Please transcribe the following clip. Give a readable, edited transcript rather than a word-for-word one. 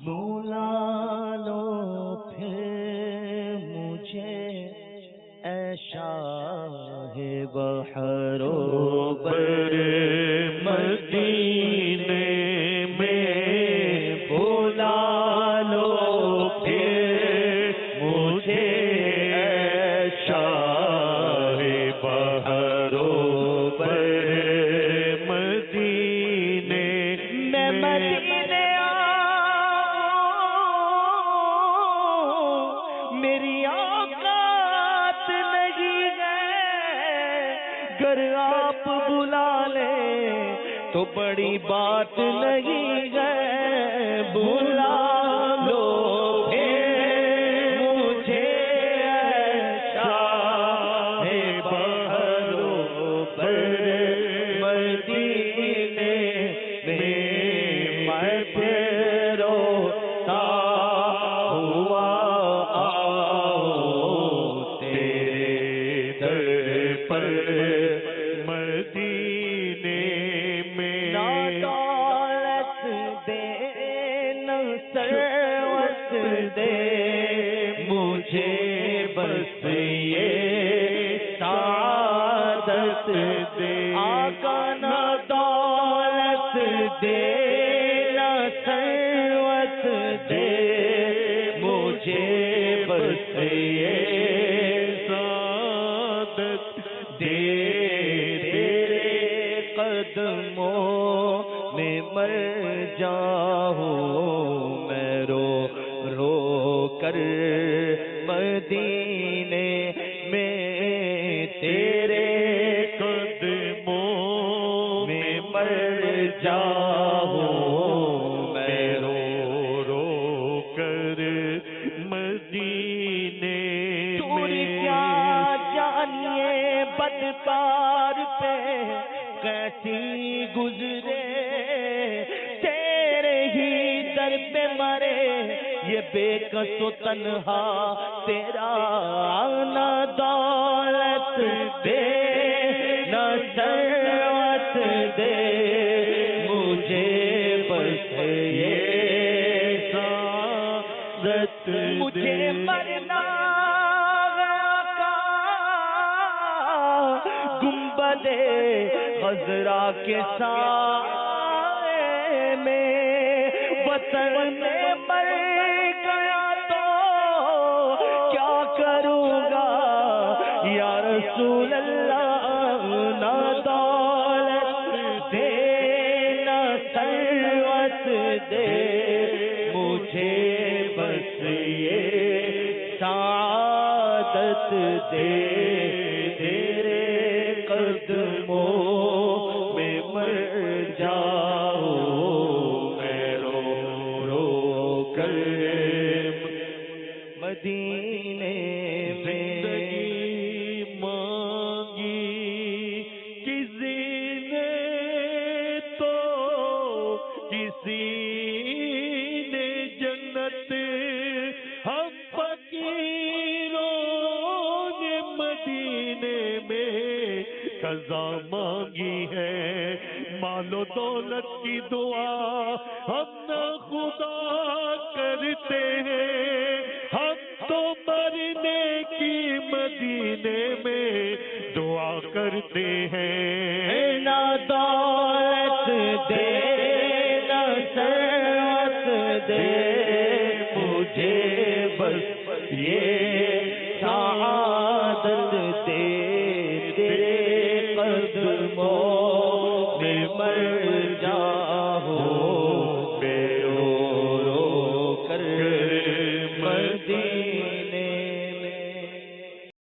بلا لو پھر مجھے اے شاہ بحر و بر مدینے میں، بلا لو پھر مجھے اے شاہ بحر و بر مدینے میں، مدینے میری اوقات نہیں ہے، گر آپ بلا لیں تو بڑی بات نہیں ہے، بلا لو پھر مجھے اے شاہ بحر و بر مدینے میں، میں پھر روتا ہوا مدینے میں، نہ دولت دے نہ ثروت دے مجھے، بس یہ سعادت دے آقا، نہ دولت دے نہ ثروت دے مجھے، بس یہ سعادت دے، قدموں میں مر جاؤں میں رو رو کر مدینے میں، تیرے قدموں میں مر جاؤں میں رو رو کر مدینے چوری میں، کیا جانیے بدکار پہ کیسی گزرے، تیرے ہی در پہ مرے یہ بے کس و تنہا، تیرا نہ دولت دے نہ ثروت دے مجھے، بس یہ سعادت مجھے مرنا گنبد خضرا کے سائے میں، وطن میں مر گیا تو کیا کروں گا یا رسول اللہ، نہ دولت دے نہ ثروت دے مجھے، بس یہ سعادت دے، تیرے قدموں میں مر جاؤں میں رو رو کر مدینے میں، زندگی مانگی کسی نے تو کسی نے جنت، ہم فقیروں نے مدینے میں قضا مانگی ہے، مال و دولت کی دعا ہم نہ خدا کرتے ہیں، ہم تو مرنے کی مدینے میں دعا کرتے ہیں، نہ دولت دے نہ ثروت دے مجھے، بس یہ سعادت دے، تیرے قدموں میں مر